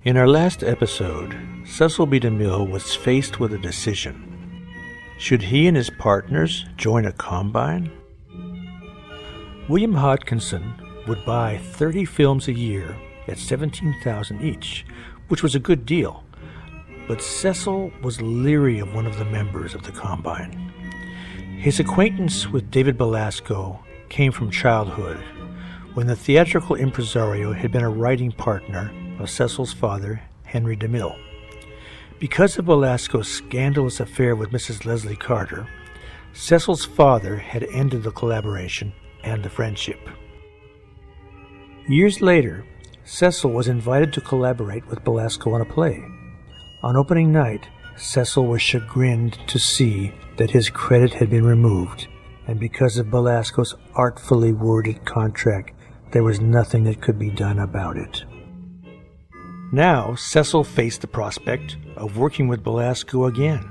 In our last episode, Cecil B. DeMille was faced with a decision. Should he and his partners join a combine? William Hodgkinson would buy 30 films a year at $17,000 each, which was a good deal. But Cecil was leery of one of the members of the combine. His acquaintance with David Belasco came from childhood, when the theatrical impresario had been a writing partner of Cecil's father, Henry DeMille. Because of Belasco's scandalous affair with Mrs. Leslie Carter, Cecil's father had ended the collaboration and the friendship. Years later, Cecil was invited to collaborate with Belasco on a play. On opening night, Cecil was chagrined to see that his credit had been removed, and because of Belasco's artfully worded contract, there was nothing that could be done about it. Now, Cecil faced the prospect of working with Belasco again.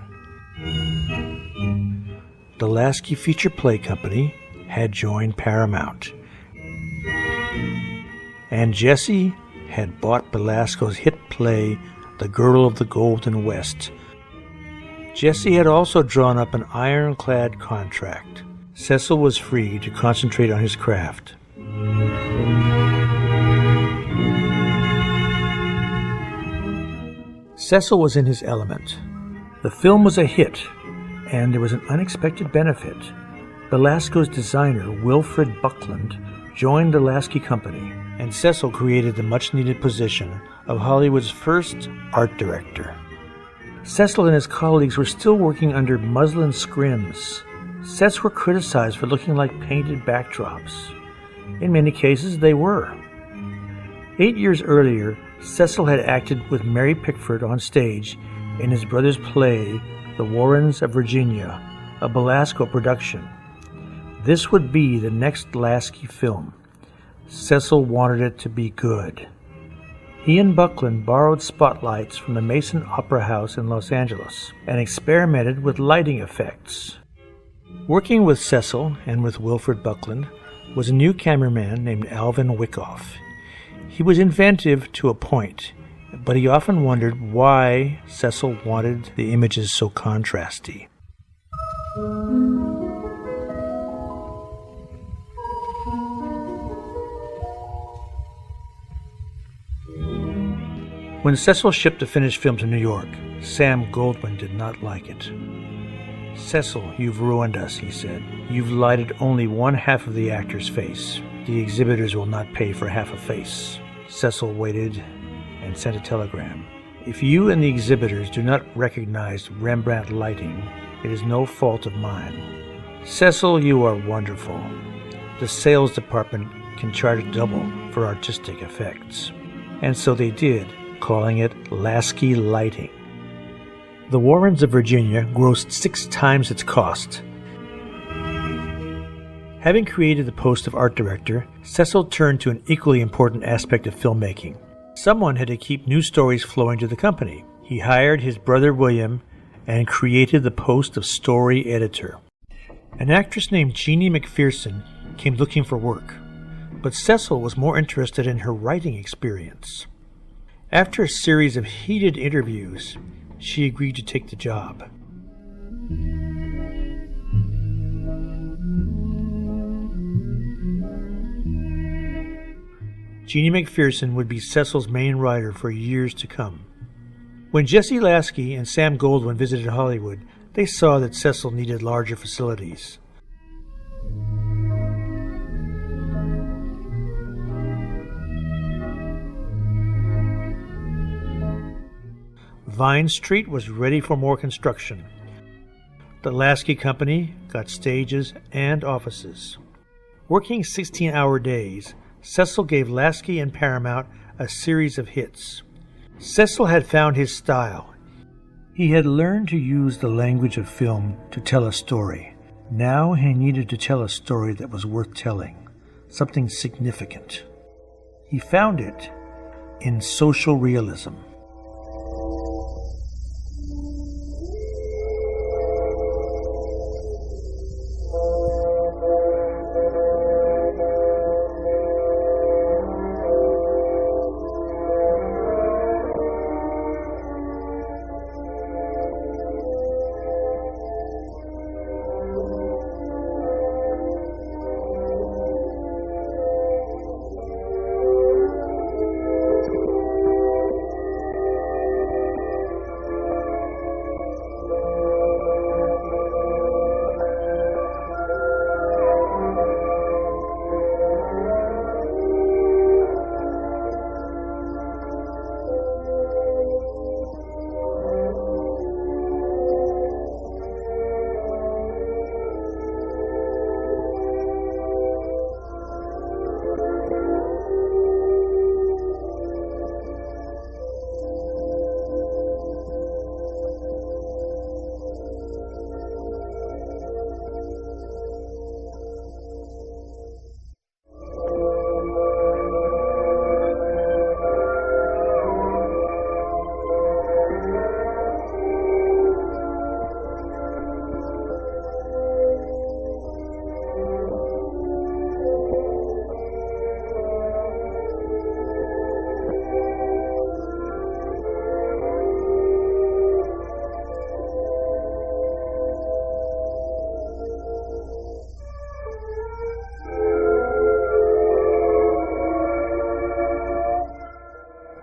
The Lasky Feature Play Company had joined Paramount, and Jesse had bought Belasco's hit play, The Girl of the Golden West. Jesse had also drawn up an ironclad contract. Cecil was free to concentrate on his craft. Cecil was in his element. The film was a hit, and there was an unexpected benefit. Belasco's designer, Wilfred Buckland, joined the Lasky Company, and Cecil created the much-needed position of Hollywood's first art director. Cecil and his colleagues were still working under muslin scrims. Sets were criticized for looking like painted backdrops. In many cases, they were. 8 years earlier, Cecil had acted with Mary Pickford on stage in his brother's play, The Warrens of Virginia, a Belasco production. This would be the next Lasky film. Cecil wanted it to be good. He and Buckland borrowed spotlights from the Mason Opera House in Los Angeles and experimented with lighting effects. Working with Cecil and with Wilfred Buckland was a new cameraman named Alvin Wyckoff. He was inventive to a point, but he often wondered why Cecil wanted the images so contrasty. When Cecil shipped the finished film to New York, Sam Goldwyn did not like it. "Cecil, you've ruined us," he said. "You've lighted only one half of the actor's face. The exhibitors will not pay for half a face." Cecil waited and sent a telegram. "If you and the exhibitors do not recognize Rembrandt lighting, it is no fault of mine." "Cecil, you are wonderful. The sales department can charge double for artistic effects." And so they did, calling it Lasky lighting. The Warrens of Virginia grossed 6 times its cost. Having created the post of art director, Cecil turned to an equally important aspect of filmmaking. Someone had to keep news stories flowing to the company. He hired his brother William and created the post of story editor. An actress named Jeannie McPherson came looking for work, but Cecil was more interested in her writing experience. After a series of heated interviews, she agreed to take the job. Jeannie McPherson would be Cecil's main writer for years to come. When Jesse Lasky and Sam Goldwyn visited Hollywood, they saw that Cecil needed larger facilities. Vine Street was ready for more construction. The Lasky Company got stages and offices. Working 16-hour days, Cecil gave Lasky and Paramount a series of hits. Cecil had found his style. He had learned to use the language of film to tell a story. Now he needed to tell a story that was worth telling, something significant. He found it in social realism.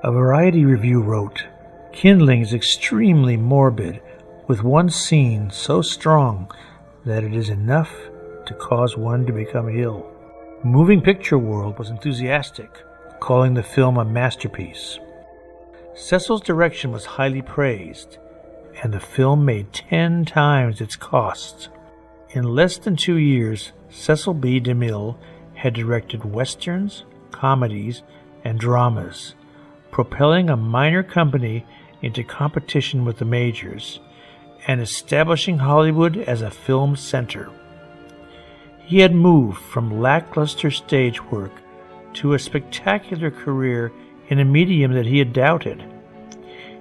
A Variety review wrote, "Kindling is extremely morbid, with one scene so strong that it is enough to cause one to become ill." Moving Picture World was enthusiastic, calling the film a masterpiece. Cecil's direction was highly praised, and the film made 10 times its cost. In less than 2 years, Cecil B. DeMille had directed westerns, comedies, and dramas, propelling a minor company into competition with the majors, and establishing Hollywood as a film center. He had moved from lackluster stage work to a spectacular career in a medium that he had doubted.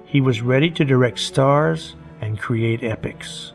He was ready to direct stars and create epics.